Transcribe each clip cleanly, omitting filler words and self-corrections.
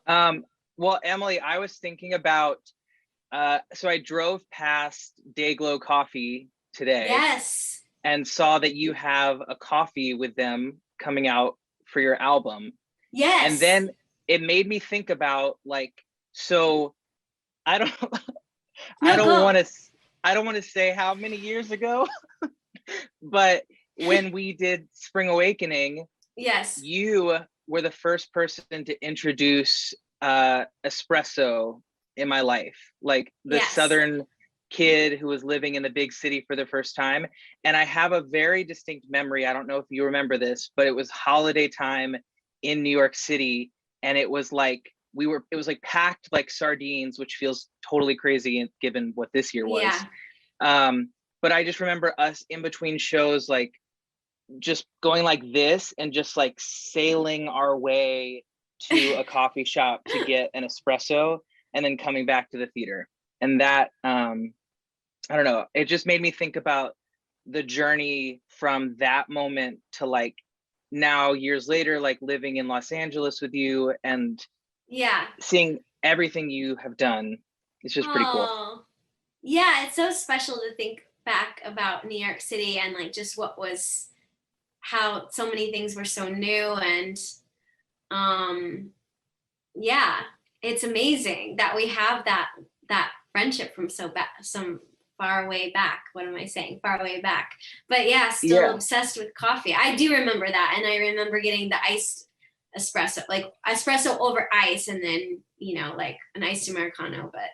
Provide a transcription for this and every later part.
Um, well, Emily, I was thinking about, so I drove past Dayglow Coffee today Yes. and saw that you have a coffee with them coming out for your album. And Yes. then it made me think about like, so I don't, I No, don't go. want to, I don't want to say how many years ago, but when we did Spring Awakening, Yes. you were the first person to introduce espresso in my life, like the Yes. southern kid who was living in the big city for the first time. And I have a very distinct memory. I don't know if you remember this, but it was holiday time in New York City, and it was like it was like packed like sardines, which feels totally crazy given what this year was. Yeah. um but I just remember us in between shows, like just going like this and just like sailing our way to a coffee shop to get an espresso and then coming back to the theater. And that I don't know, it just made me think about the journey from that moment to like now years later, like living in Los Angeles with you and Yeah. seeing everything you have done. It's just pretty cool. Oh, yeah. It's so special to think back about New York City and like just what was, how so many things were so new. And um, yeah, it's amazing that we have that friendship from some far way back. What am I saying? Far way back. But yeah, still Yeah. obsessed with coffee. I do remember that, and I remember getting the iced espresso, like espresso over ice, and then like an iced americano. But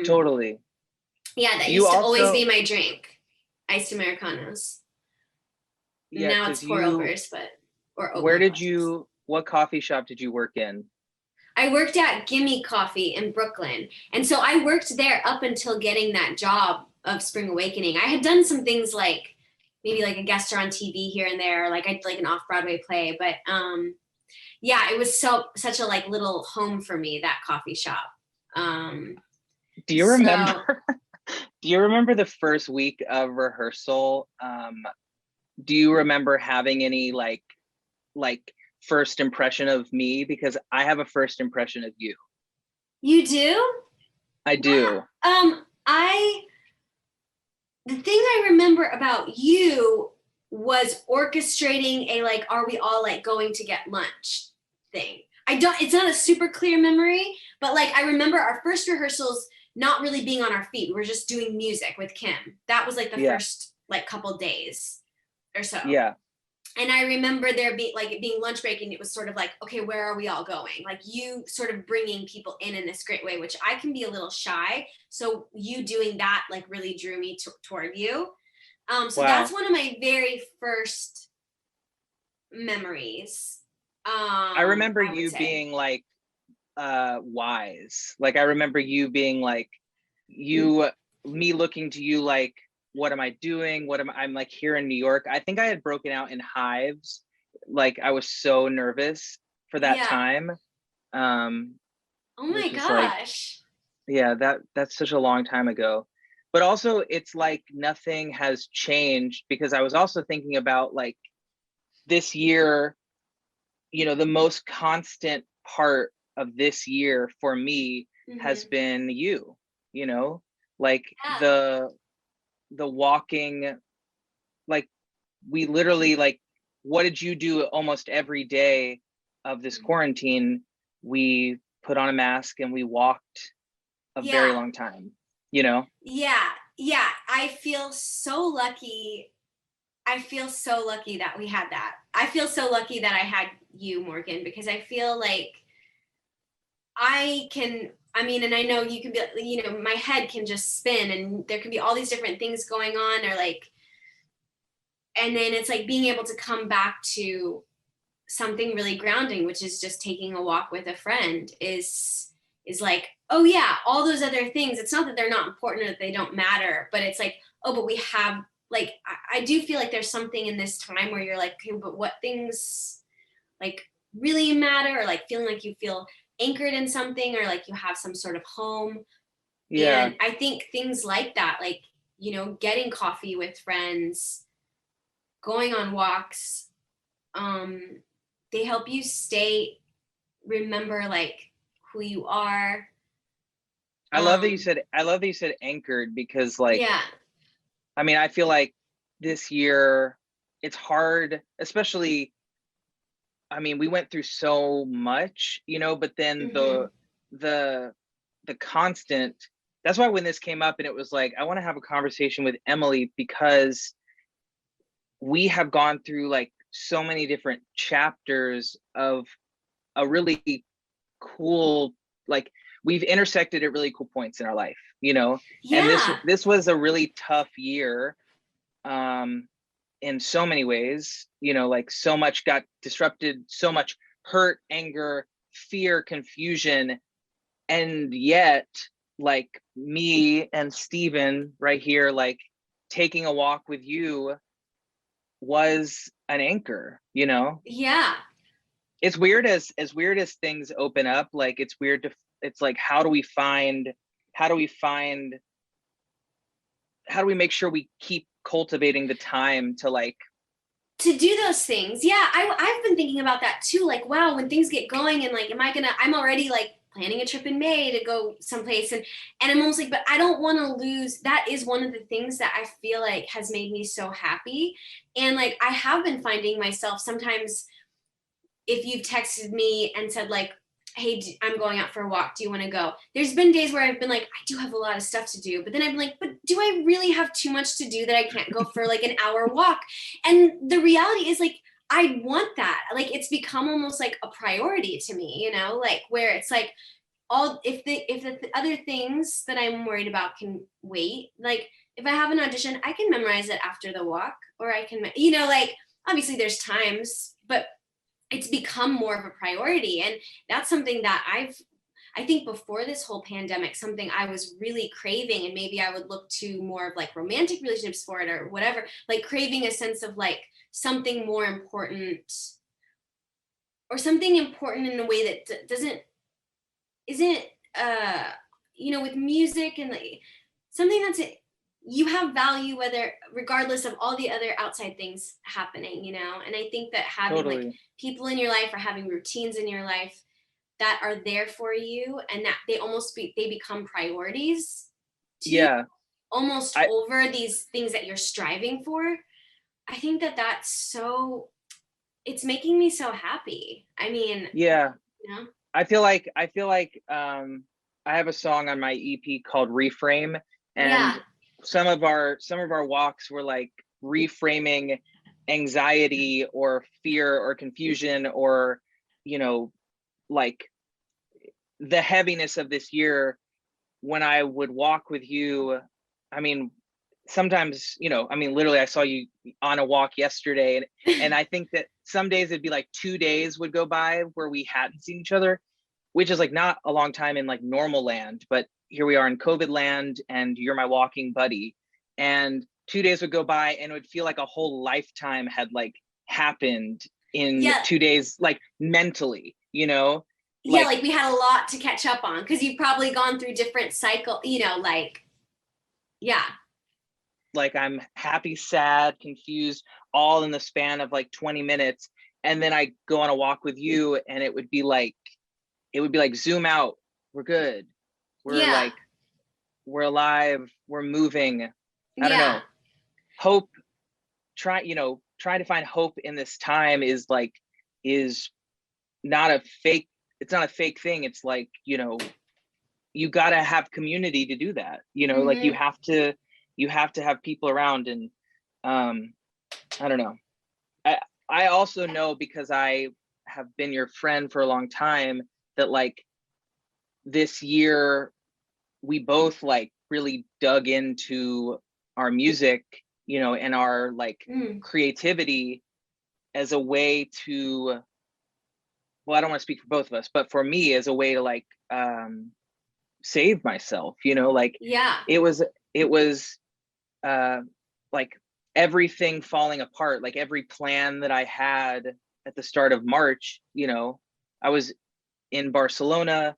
Totally. yeah, that You used to always also, be my drink, iced americanos. And yeah, now it's because pour you, overs, but or oat where milk did lattes. you, what coffee shop did you work in? I worked at Gimme Coffee in Brooklyn. And so I worked there up until getting that job of Spring Awakening. I had done some things like maybe like a guest star on TV here and there, like I did like an off-Broadway play, but yeah, it was such a like little home for me, that coffee shop. Um Do you remember, so do you remember the first week of rehearsal? Do you remember having any like first impression of me? Because I have a first impression of you. you do? I do. I the thing I remember about you was orchestrating a like, are we all like going to get lunch thing. I don't, it's not a super clear memory, but like I remember our first rehearsals not really being on our feet. We were just doing music with Kim. That was like the Yeah. first like couple days or so. Yeah. And I remember there being like it being lunch break, and it was sort of like, okay, where are we all going? Like you sort of bringing people in this great way, which I can be a little shy. So you doing that like really drew me toward you. So that's Wow. one of my very first memories. I remember I would you say. being like wise. Like I remember you being like you me looking to you like, what am I doing? I'm like here in New York. I think I had broken out in hives. Like I was so nervous for that Yeah. time. Um Oh my which is like, gosh. yeah, that's such a long time ago. But also it's like nothing has changed, because I was also thinking about like this year, the most constant part of this year for me has Mm-hmm. been you, you know, like Yeah. the walking, like we literally like, what did you do almost every day of this quarantine? We put on a mask and we walked a very Yeah. long time, you know? Yeah. Yeah. I feel so lucky. I feel so lucky that we had that. I feel so lucky that I had you, Morgan, because I feel like I mean, and I know you can be, my head can just spin and there can be all these different things going on, or like, and then it's like being able to come back to something really grounding, which is just taking a walk with a friend is like, oh yeah, all those other things, it's not that they're not important or that they don't matter, but it's like, oh, but we have like, I do feel like there's something in this time where you're like, okay, but what things like really matter, or like feeling like you feel anchored in something, or like you have some sort of home. Yeah. And I think things like that, like, getting coffee with friends, going on walks, um, they help you stay remember like who you are. I love that you said anchored, because like, Yeah. I mean, I feel like this year it's hard, especially, I mean, we went through so much, but then Mm-hmm. the constant, that's why when this came up and it was like, I want to have a conversation with Emily, because we have gone through like so many different chapters of a really cool, like, we've intersected at really cool points in our life, and this Yeah. this was a really tough year, in so many ways, like so much got disrupted, so much hurt, anger, fear, confusion. And yet, like, me and Steven right here, like, taking a walk with you was an anchor. Yeah. It's weird, as weird as things open up, like, it's weird to, it's like, how do we find how do we make sure we keep cultivating the time to, like, To do those things. Yeah, I've been thinking about that too. Like, wow, when things get going and like, I'm already like planning a trip in May to go someplace, and I'm almost like, but I don't want to lose. That is one of the things that I feel like has made me so happy. And like, I have been finding myself sometimes, if you've texted me and said like, hey, I'm going out for a walk, do you want to go? There's been days where I've been like, I do have a lot of stuff to do, but then I've been like, but do I really have too much to do that I can't go for like an hour walk? And the reality is like, I want that. Like, it's become almost like a priority to me, like, where it's like, all, if the other things that I'm worried about can wait, like if I have an audition, I can memorize it after the walk, or I can, like, obviously there's times, but it's become more of a priority. And that's something that I think before this whole pandemic, something I was really craving, and maybe I would look to more of like romantic relationships for it or whatever, like craving a sense of like something more important, or something important in a way that isn't with music, and like something that's, you have value, whether regardless of all the other outside things happening, and I think that having like totally. people in your life, or having routines in your life that are there for you, and that they become priorities to you, Yeah. almost I over these things that you're striving for. I think that that's so, it's making me so happy. I mean, yeah you know I feel like I have a song on my EP called Reframe, yeah, and some of our walks were like reframing anxiety or fear or confusion, or like the heaviness of this year. When I would walk with you, I mean, sometimes, I mean, literally, I saw you on a walk yesterday, and I think that some days it'd be like 2 days would go by where we hadn't seen each other, which is like not a long time in like normal land, but here we are in COVID land, and you're my walking buddy. And 2 days would go by and it would feel like a whole lifetime had like happened in yeah, 2 days, like mentally, yeah, like like we had a lot to catch up on because you've probably gone through different cycle, like, yeah, like I'm happy, sad, confused, all in the span of like 20 minutes. And then I go on a walk with you, and it would be like zoom out. We're good. We're yeah, like, we're alive. We're moving. I don't yeah, know. Hope, trying to find hope in this time is not a fake, it's not a fake thing. It's like, you got to have community to do that. Like, mm-hmm. you have to have people around. And I don't know. I also know, because I have been your friend for a long time, that like this year we both like really dug into our music, and our like Mm. creativity, as a way to, well, I don't want to speak for both of us, but for me, as a way to like save myself, like, Yeah, it was uh like everything falling apart, like every plan that I had at the start of March. I was in Barcelona,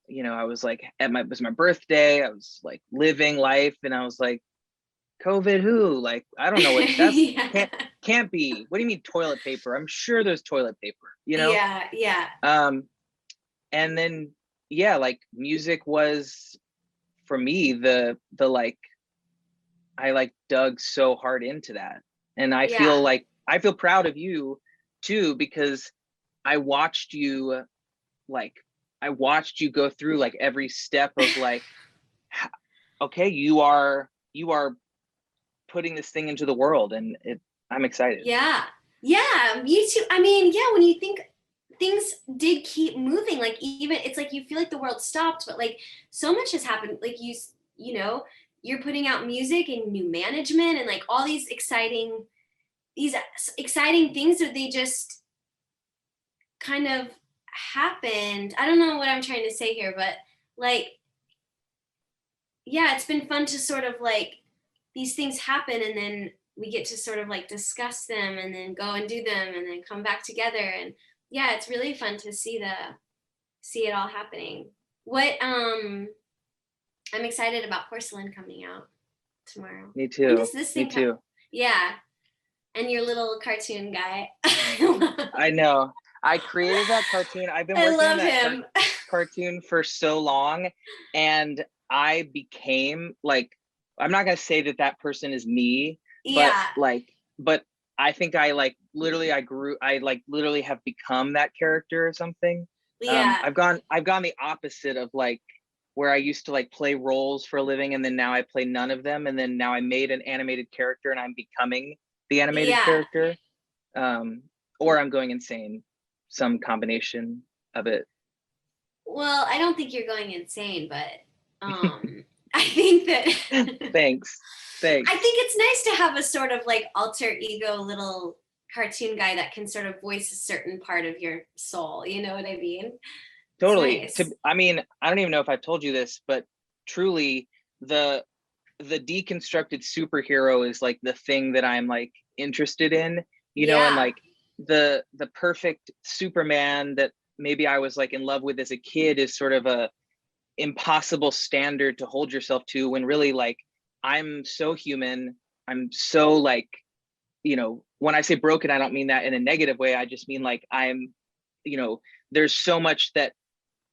I was like, it was my birthday, I was like living life, and I was like, COVID who? Like, I don't know what that's, yeah, can't be. What do you mean toilet paper? I'm sure there's toilet paper, yeah, yeah, Um, and then yeah, like music was for me the like I like dug so hard into that. And I feel Yeah. like I feel proud of you too, because I watched you like I watched you go through like every step of like okay, you are putting this thing into the world, and I'm excited. Yeah. Yeah, me too. I mean, yeah, when you think things did keep moving, like even it's like you feel like the world stopped, but like so much has happened. Like you know, you're putting out music and new management and like all these exciting things that they just kind of happened. I don't know what I'm trying to say here, but like yeah, it's been fun to sort of like these things happen and then we get to sort of like discuss them and then go and do them and then come back together. And yeah, it's really fun to see it all happening. What I'm excited about Porcelain coming out tomorrow. Me When too. does this Me thing come? too. Yeah. And your little cartoon guy. I know. I created that cartoon. I've been I working on love that him. cartoon for so long, and I became like, I'm not gonna say that that person is me, but Yeah. like, but I think I like literally I like literally have become that character or something. Yeah. I've gone the opposite of like where I used to like play roles for a living, and then now I play none of them, and then now I made an animated character and I'm becoming the animated Yeah. character. Um, or I'm going insane, some combination of it. Well, I don't think you're going insane, but I think that Thanks. I Thanks. think it's nice to have a sort of like alter ego little cartoon guy that can sort of voice a certain part of your soul. You know what I mean? It's Totally. nice. I mean, I don't even know if I've told you this, but truly the the deconstructed superhero is like the thing that I'm like interested in, you know, and Yeah. like the perfect Superman that maybe I was like in love with as a kid is sort of a impossible standard to hold yourself to, when really like I'm so human. I'm so like, you know, when I say broken, I don't mean that in a negative way. I just mean like I'm, you know, there's so much that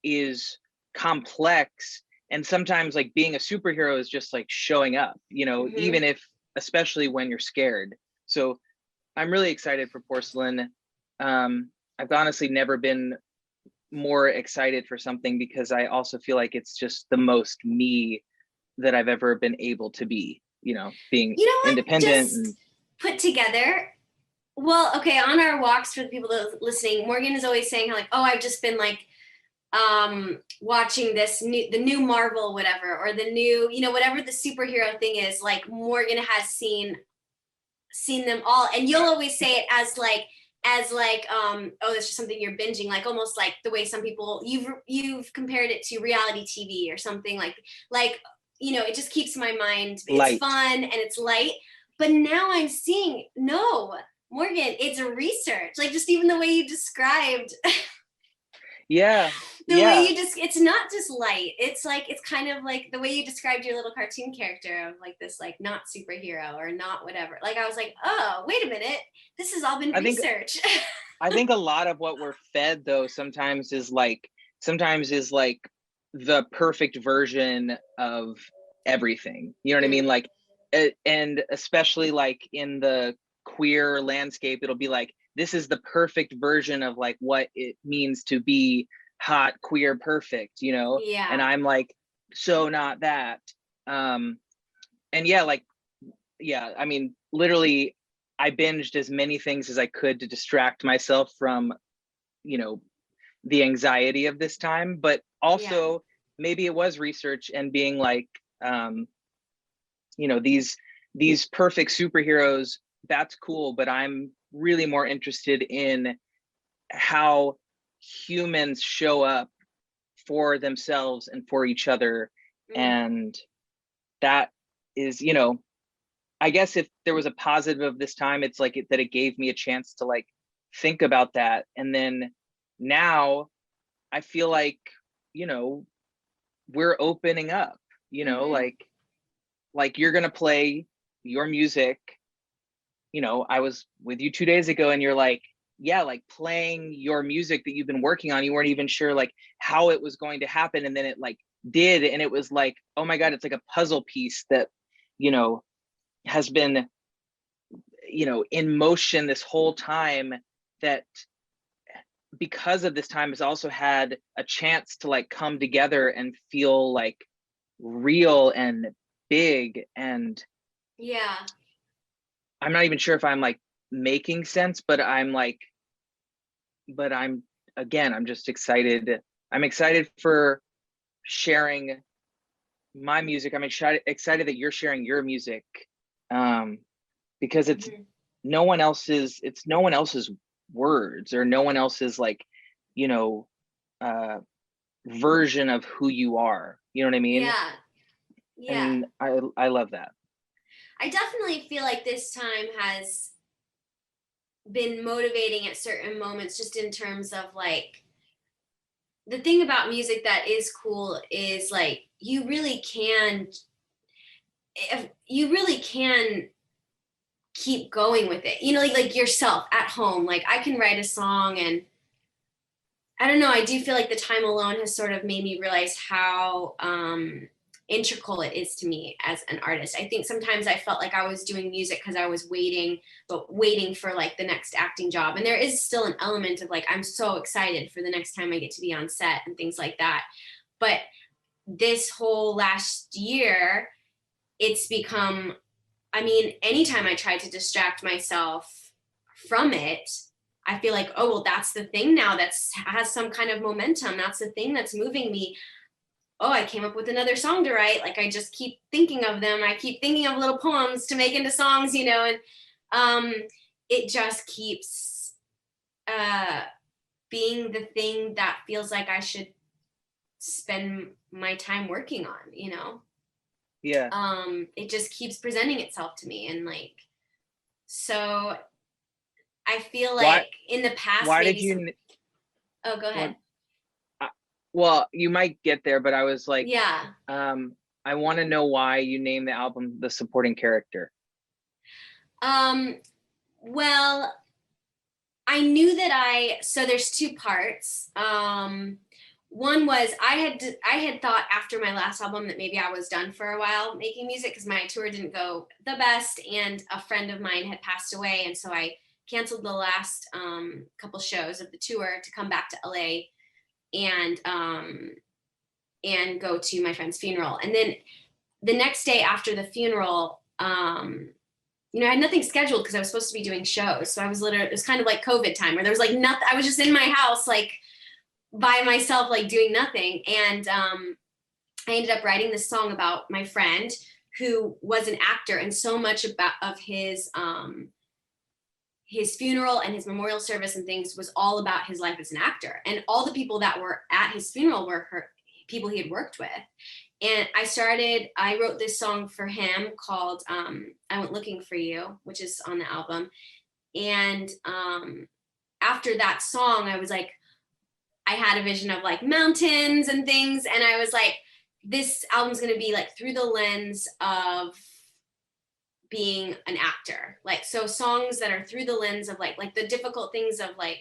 is complex, and sometimes like being a superhero is just like showing up, you know, Mm-hmm. even if, especially when you're scared. So I'm really excited for Porcelain. I've honestly never been more excited for something, because I also feel like it's just the most me that I've ever been able to be, you know, being You know what? independent and Just put together. Well, okay, on our walks for the people that are listening, Morgan is always saying how like, oh, I've just been like watching the new Marvel whatever, or the new, you know, whatever the superhero thing is, like Morgan has seen them all, and you'll always say it as like oh, that's just something you're binging, like almost like the way some people you've compared it to reality TV or something like you know, it just keeps my mind, it's light. fun and it's light. But now I'm seeing, no, Morgan, it's research, like just even the way you described Yeah. the way Yeah. you just, it's not just light, it's like it's kind of like the way you described your little cartoon character of like this like not superhero or not whatever, like I was like, oh wait a minute, this has all been I think research. I think a lot of what we're fed though sometimes is like the perfect version of everything. You know what I mean? Like and especially like in the queer landscape, it'll be like this is the perfect version of like what it means to be hot, queer, perfect, you know? And Yeah. I'm like so not that. Um and yeah, like yeah, I mean, literally I binged as many things as I could to distract myself from, you know, the anxiety of this time, but Yeah. also maybe it was research and being like, um, you know, these perfect superheroes, that's cool, but I'm really more interested in how humans show up for themselves and for each other. Mm. And that is, you know, I guess if there was a positive of this time, it's like that it gave me a chance to like think about that. And then now I feel like, you know, we're opening up, you know, Mm-hmm. like you're gonna play your music. You know, I was with you 2 days ago and you're like, yeah, like playing your music that you've been working on. You weren't even sure like how it was going to happen, and then it like did, and it was like, oh my God, it's like a puzzle piece that, you know, has been, you know, in motion this whole time, that because of this time has also had a chance to like come together and feel like real and big. And Yeah. I'm not even sure if I'm like making sense, but I'm like, but I'm, again, I'm just excited. I'm excited for sharing my music. I'm excited that you're sharing your music, because it's Mhm. no one else's, it's no one else's words, or no one else's like, you know, version of who you are. You know what I mean? Yeah. Yeah. And I love that. I definitely feel like this time has been motivating at certain moments, just in terms of like, the thing about music that is cool is like you really can, if you really can keep going with it, you know, like yourself at home. Like I can write a song, and I don't know, I do feel like the time alone has sort of made me realize how integral it is to me as an artist. I think sometimes I felt like I was doing music because I was waiting, but waiting for like the next acting job. And there is still an element of like, I'm so excited for the next time I get to be on set and things like that. But this whole last year, it's become, I mean, anytime I try to distract myself from it, I feel like, oh, well, that's the thing now that's has some kind of momentum. That's the thing that's moving me. Oh, I came up with another song to write. Like I just keep thinking of them. I keep thinking of little poems to make into songs, you know, and um, it just keeps uh, being the thing that feels like I should spend my time working on, you know. Yeah. It just keeps presenting itself to me, and like, so I feel Why like in the past, why did maybe you some, oh, go well, ahead. well, you might get there, but I was like, Yeah. I want to know why you named the album The Supporting Character. Um, well, I knew that so there's two parts. One was I had thought after my last album that maybe I was done for a while making music because my tour didn't go the best, and a friend of mine had passed away, and so I canceled the last couple shows of the tour to come back to LA and go to my friend's funeral. And then the next day after the funeral, you know, I had nothing scheduled because I was supposed to be doing shows. So I was literally, it was kind of like COVID time where there was like nothing. I was just in my house, like by myself, like doing nothing. And I ended up writing this song about my friend who was an actor, and so much about of his funeral and his memorial service and things was all about his life as an actor. And all the people that were at his funeral were people he had worked with. And I wrote this song for him called I Went Looking for You, which is on the album. And after that song, I was like, I had a vision of like mountains and things. And I was like, this album's going to be like through the lens of being an actor. Like, so songs that are through the lens of like the difficult things of like,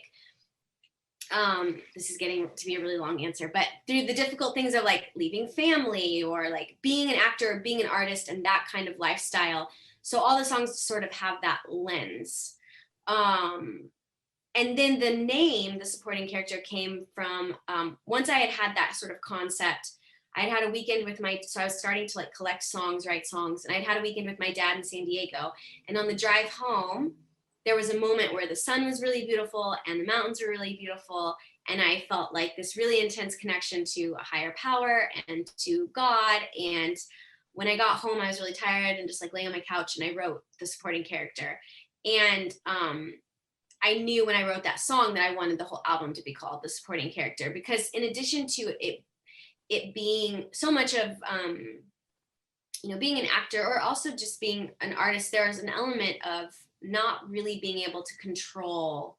this is getting to be a really long answer, but through the difficult things of like leaving family or like being an actor or being an artist and that kind of lifestyle. So all the songs sort of have that lens. And then the name, the supporting character, came from once I had that sort of concept. I'd had a weekend with so I was starting to like collect songs, write songs, and I'd had a weekend with my dad in San Diego. And on the drive home, there was a moment where the sun was really beautiful and the mountains were really beautiful. And I felt like this really intense connection to a higher power and to God. And when I got home, I was really tired and just like laying on my couch, and I wrote the supporting character. And I knew when I wrote that song that I wanted the whole album to be called The Supporting Character, because in addition to it being so much of you know, being an actor or also just being an artist, there's an element of not really being able to control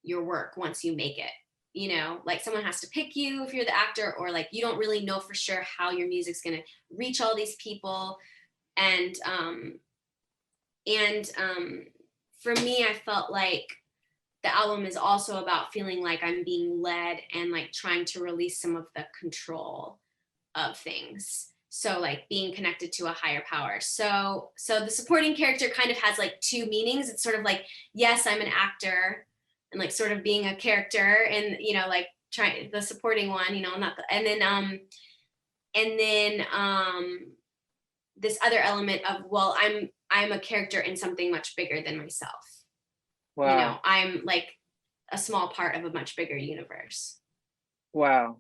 your work once you make it. You know, like someone has to pick you if you're the actor, or like you don't really know for sure how your music's going to reach all these people. And for me, I felt like the album is also about feeling like I'm being led and like trying to release some of the control of things. So like being connected to a higher power. So the supporting character kind of has like two meanings. It's sort of like, yes, I'm an actor and like sort of being a character and, you know, like trying the supporting one, you know, not the, and then this other element of, well, I'm a character in something much bigger than myself. Wow. You know, I'm like a small part of a much bigger universe. Wow.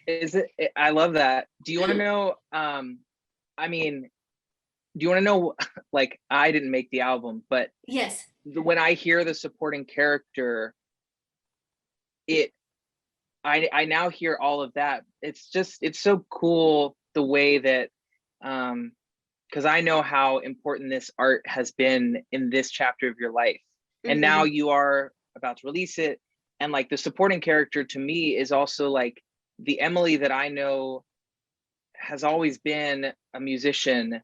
Is it? I love that. Do you want to know? I mean, do you want to know? Like, I didn't make the album, but yes, when I hear the supporting character, I now hear all of that. It's so cool the way that, because I know how important this art has been in this chapter of your life, and now you are about to release it, and like the supporting character to me is also like the Emily that I know has always been a musician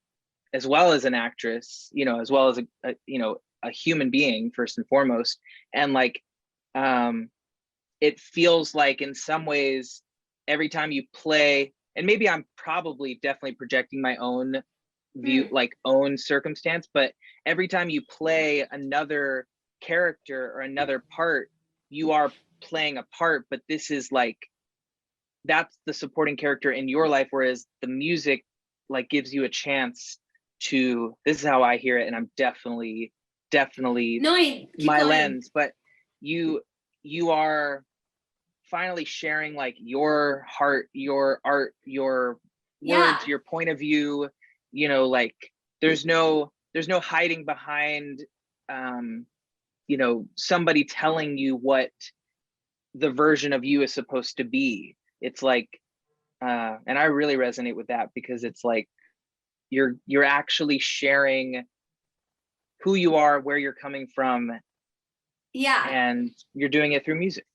as well as an actress, you know, as well as a human being first and foremost. And like, it feels like in some ways, every time you play, and maybe I'm probably definitely projecting my own view, like own circumstance, but every time you play another character or another part, you are playing a part, but this is like, that's the supporting character in your life, whereas the music like gives you a chance to, this is how I hear it, and I'm definitely no, I keep my going. lens, but you are finally sharing like your heart, your art, your words, your point of view, you know, like there's no hiding behind you know, somebody telling you what the version of you is supposed to be. It's like and I really resonate with that, because it's like you're actually sharing who you are, where you're coming from, and you're doing it through music.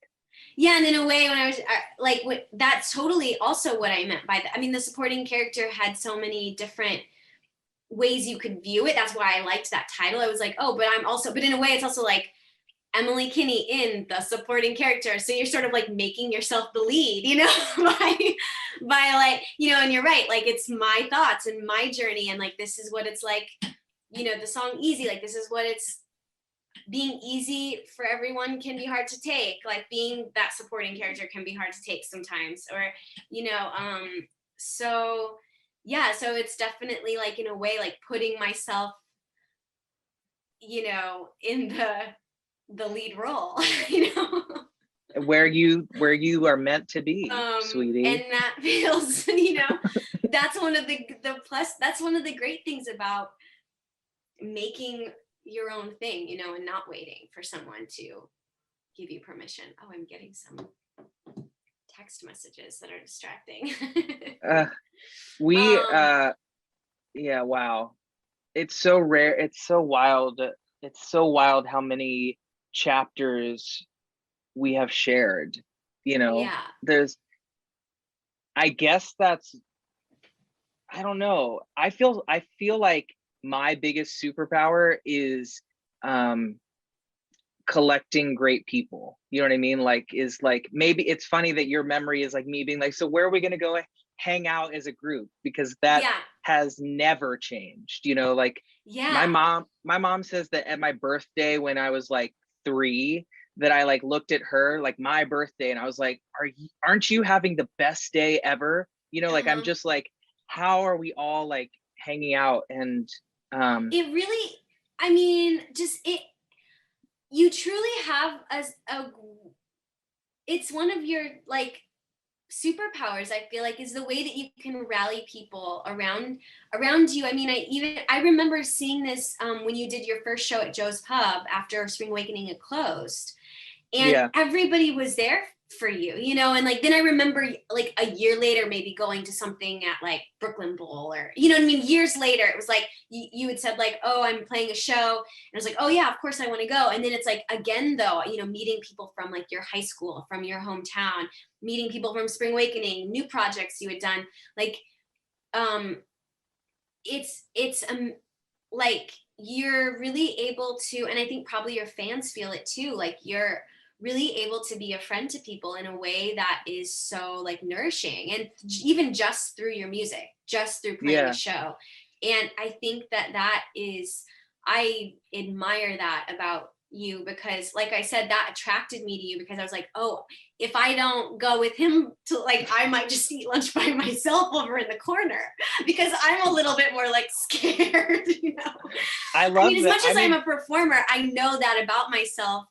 Yeah, and in a way, when I was like, that's totally also what I meant by that. I mean, the supporting character had so many different ways you could view it. That's why I liked that title. I was like, oh, but in a way, it's also like Emily Kinney in the supporting character. So you're sort of like making yourself the lead, you know, by like, you know, and you're right. Like, it's my thoughts and my journey. And like, this is what it's like, you know, the song Easy, like, this is what it's, being easy for everyone can be hard to take. Like being that supporting character can be hard to take sometimes, or, you know, so yeah, so it's definitely like in a way, like putting myself, you know, in the lead role, you know, where you are meant to be, sweetie. And that feels, you know, that's one of that's one of the great things about making your own thing, you know, and not waiting for someone to give you permission. Oh, I'm getting some text messages that are distracting. Yeah, wow. It's so rare. It's so wild. It's so wild how many chapters we have shared, you know. I guess that's, I don't know. I feel like my biggest superpower is collecting great people. You know what I mean? Like, is like, maybe it's funny that your memory is like me being like, so where are we going to go hang out as a group? Because that has never changed, you know. Like my mom says that at my birthday when I was like 3, that I like looked at her, like my birthday, and I was like, aren't you having the best day ever? You know, like I'm just like, how are we all like hanging out? And it really, I mean, just you truly have it's one of your like superpowers, I feel like, is the way that you can rally people around you. I mean, I remember seeing this when you did your first show at Joe's Pub after Spring Awakening had closed, and everybody was there for you, you know. And like then I remember like a year later maybe going to something at like Brooklyn Bowl, or you know what I mean, years later it was like you had said like, oh, I'm playing a show, and I was like, oh yeah, of course I want to go. And then it's like, again though, you know, meeting people from like your high school, from your hometown, meeting people from Spring Awakening, new projects you had done, like it's like you're really able to, and I think probably your fans feel it too, like you're really able to be a friend to people in a way that is so like nourishing, and even just through your music, just through playing a show. And I think that is, I admire that about you, because like I said, that attracted me to you, because I was like, oh, if I don't go with him to, like, I might just eat lunch by myself over in the corner, because I'm a little bit more like scared, you know. I love as that. much as I'm a performer, I know that about myself.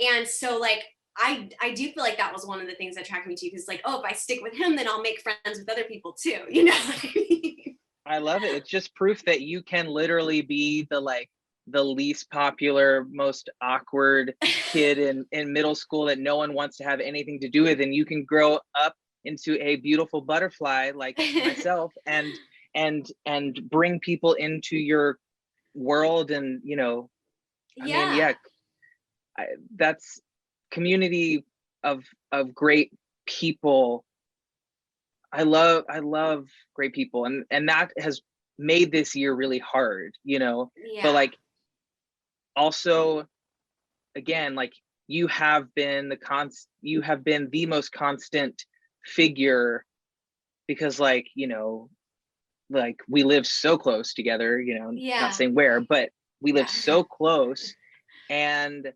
And so like I do feel like that was one of the things that attracted me to you, because like, oh, if I stick with him, then I'll make friends with other people too, you know. I love it. It's just proof that you can literally be the least popular, most awkward kid in middle school that no one wants to have anything to do with, and you can grow up into a beautiful butterfly like myself, and bring people into your world. And you know, I mean, yeah, that's community of great people. I love great people, and that has made this year really hard, you know. But like, also, again, like, you have been the most constant figure, because like, you know, like, we live so close together, you know, not saying where, but we live so close. And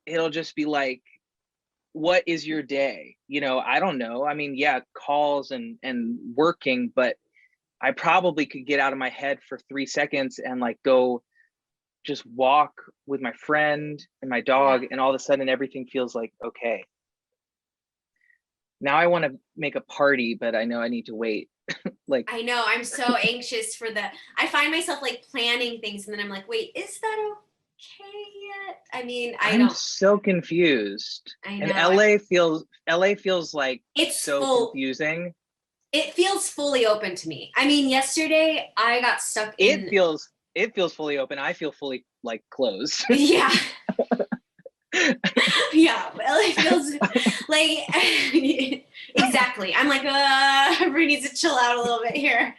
it'll just be like, what is your day? You know, I don't know. I mean, yeah, calls and working, but I probably could get out of my head for 3 seconds and like go just walk with my friend and my dog, and all of a sudden everything feels like okay. Now I want to make a party, but I know I need to wait. Like, I know, I'm so anxious for I find myself like planning things, and then I'm like, wait, is that okay yet? I mean, I'm so confused. I know. And LA feels like it's so confusing. It feels fully open to me. I mean, yesterday I got stuck in. It feels fully open. I feel fully like closed. Yeah. Yeah. Well, it feels like exactly. I'm like, everybody needs to chill out a little bit here.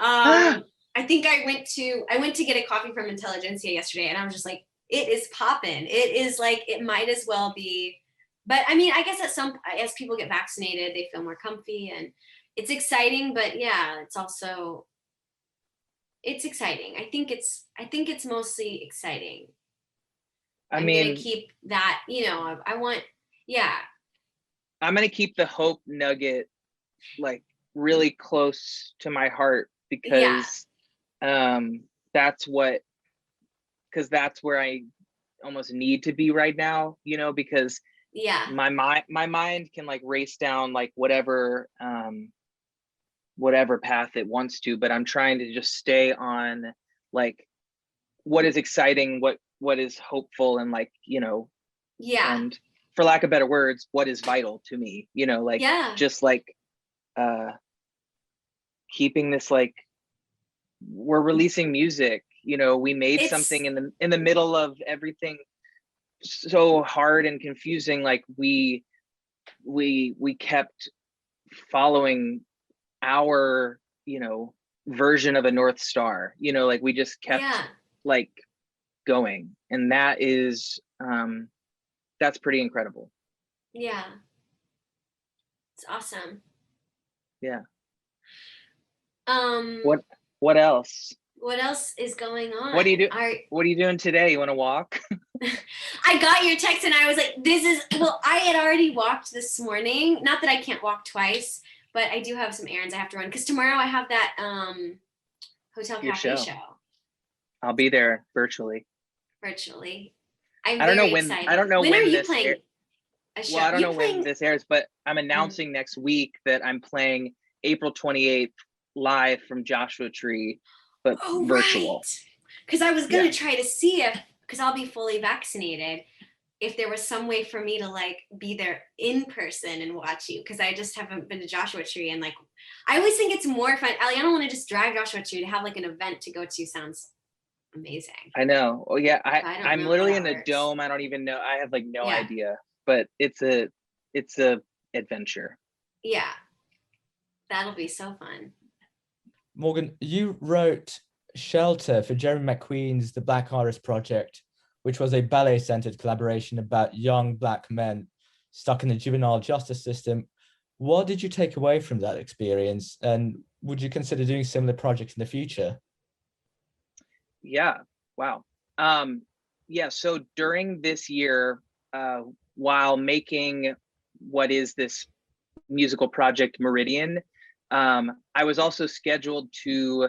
I think I went to get a coffee from Intelligentsia yesterday, and I was just like, it is popping. It is like, it might as well be. But I mean, I guess as people get vaccinated, they feel more comfy, and it's exciting. But yeah, it's also, it's exciting. I think it's mostly exciting. I'm gonna keep that, you know, I'm gonna keep the hope nugget like really close to my heart, because that's where I almost need to be right now, you know, because my mind can like race down like whatever path it wants to, but I'm trying to just stay on like what is exciting, what is hopeful, and like, you know, and for lack of better words, what is vital to me, you know, like, just like keeping this, like, we're releasing music, you know, we made something in the middle of everything so hard and confusing. Like, we kept following our, you know, version of a North Star, you know, like we just kept like going, and that is that's pretty incredible. Yeah, it's awesome. Yeah. What else is going on? What are you doing today? You want to walk? I got your text and I was like, I had already walked this morning. Not that I can't walk twice, but I do have some errands I have to run, because tomorrow I have that Hotel Cafe show. I'll be there virtually. I don't know when this playing a show? Well, I don't know when this airs, but I'm announcing next week that I'm playing April 28th live from Joshua Tree, but virtual. Because I was going to try to see because I'll be fully vaccinated, if there was some way for me to like be there in person and watch you, because I just haven't been to Joshua Tree, and like I always think it's more fun. Allie, I don't want to just drive Joshua Tree. To have like an event to go to sounds amazing. I know. Oh yeah, I'm literally in a dome. I don't even know. I have like no idea, but it's a adventure. Yeah, that'll be so fun. Morgan, you wrote Shelter for Jeremy McQueen's The Black Iris Project, which was a ballet-centered collaboration about young Black men stuck in the juvenile justice system. What did you take away from that experience? And would you consider doing similar projects in the future? Yeah, wow. Yeah, so during this year, while making what is this musical project Meridian, I was also scheduled to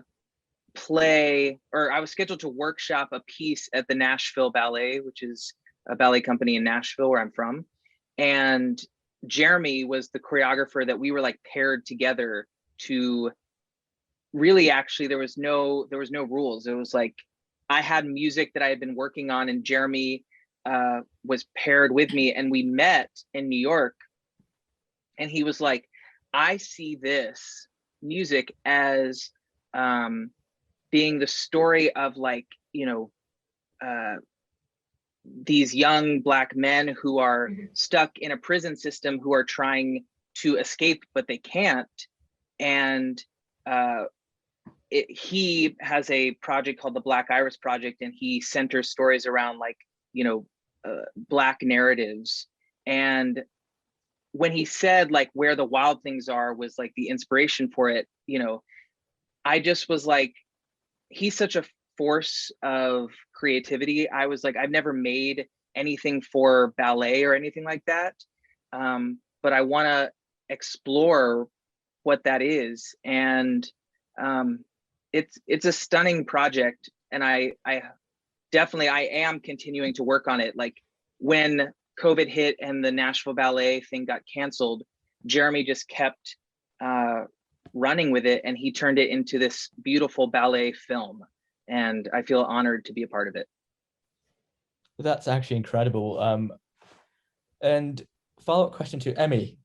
workshop a piece at the Nashville Ballet, which is a ballet company in Nashville where I'm from. And Jeremy was the choreographer that we were like paired together to really, actually, there was no rules. It was like, I had music that I had been working on, and Jeremy was paired with me, and we met in New York. And he was like, I see this music as being the story of, like, you know, these young Black men who are stuck in a prison system, who are trying to escape, but they can't. And he has a project called the Black Iris Project, and he centers stories around, like, you know, Black narratives. And when he said, like, Where the Wild Things Are was like the inspiration for it, you know, I just was like, he's such a force of creativity. I was like, I've never made anything for ballet or anything like that, but I want to explore what that is. And it's a stunning project, and I definitely am continuing to work on it. Like, when COVID hit and the Nashville Ballet thing got canceled, Jeremy just kept running with it, and he turned it into this beautiful ballet film, and I feel honored to be a part of it. That's actually incredible. And follow-up question to Emmy.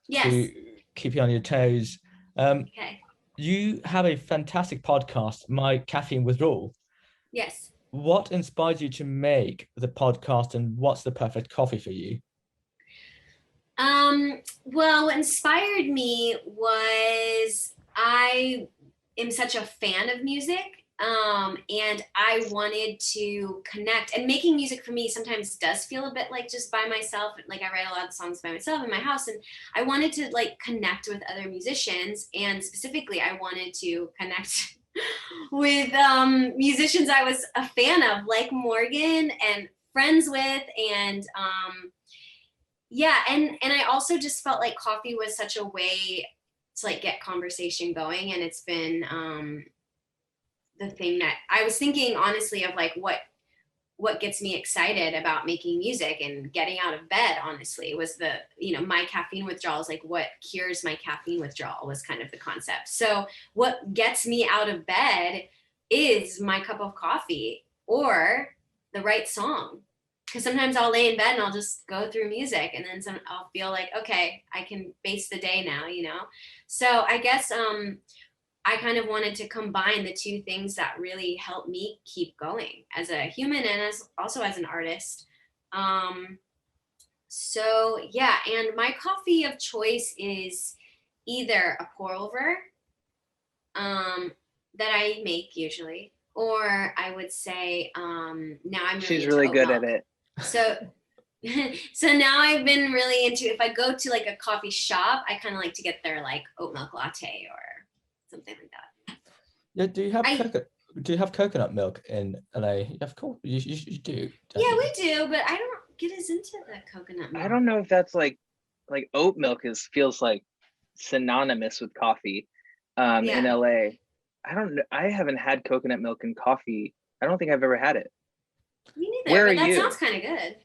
Yes. To keep you on your toes. Okay. You have a fantastic podcast, My Caffeine Withdrawal. Yes. What inspired you to make the podcast, and what's the perfect coffee for you? Well, what inspired me was I am such a fan of music. And I wanted to connect, and making music for me sometimes does feel a bit like just by myself. Like, I write a lot of songs by myself in my house, and I wanted to, like, connect with other musicians, and specifically I wanted to connect with musicians I was a fan of, like Morgan, and friends with, and yeah, and I also just felt like coffee was such a way to, like, get conversation going, and it's been the thing that I was thinking, honestly, of, like, what gets me excited about making music and getting out of bed, honestly, was the, you know, my caffeine withdrawal is like what cures my caffeine withdrawal, was kind of the concept. So what gets me out of bed is my cup of coffee or the right song. Because sometimes I'll lay in bed and I'll just go through music, and then I'll feel like, okay, I can face the day now, you know? So I guess I kind of wanted to combine the two things that really help me keep going as a human and also as an artist. So yeah, and my coffee of choice is either a pour over that I make usually, or I would say now I'm really She's really good milk. at it. So so now I've been really into, if I go to, like, a coffee shop, I kind of like to get their, like, oat milk latte or something like that. Yeah, do you have coconut milk in LA? Of course, you do. Definitely. Yeah, we do, but I don't get as into the coconut milk. I don't know if that's like oat milk feels like synonymous with coffee in LA. I don't know. I haven't had coconut milk in coffee. I don't think I've ever had it. Me neither. Where but are that you? Sounds kind of good.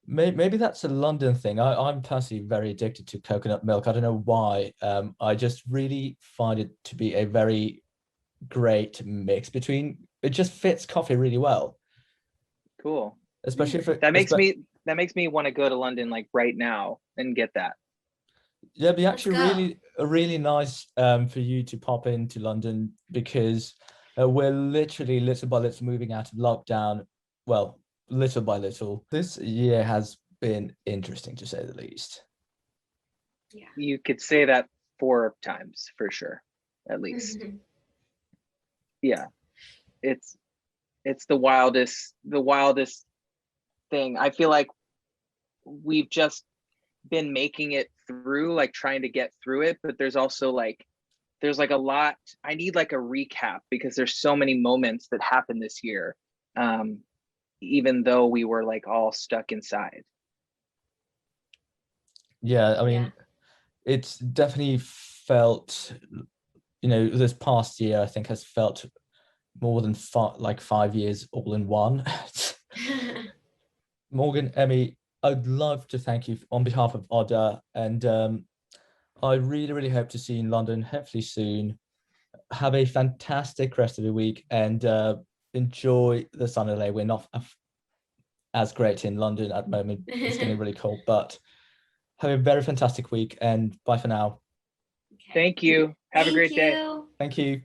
Maybe that's a London thing. I'm personally very addicted to coconut milk. I don't know why. I just really find it to be a very great mix between. It just fits coffee really well. Cool. Especially if that makes me want to go to London, like, right now and get that. Yeah, it'd be actually really nice for you to pop into London, because we're literally little by little moving out of lockdown. Well, little by little. This year has been interesting, to say the least. Yeah. You could say that 4 times for sure, at least. Yeah. it's the wildest thing. I feel like we've just been making it through, like trying to get through it, but there's also like a lot. I need like a recap because there's so many moments that happened this year, even though we were like all stuck inside. Yeah, I mean, it's definitely felt, this past year I think has felt more than 5 years all in one. Morgan, Emmy, I'd love to thank you on behalf of Oda, and I really, really hope to see you in London, hopefully soon. Have a fantastic rest of the week, and enjoy the sun in LA. We're not as great in London at the moment. It's getting really cold, but have a very fantastic week, and bye for now. Thank you. Have a great day. Thank you.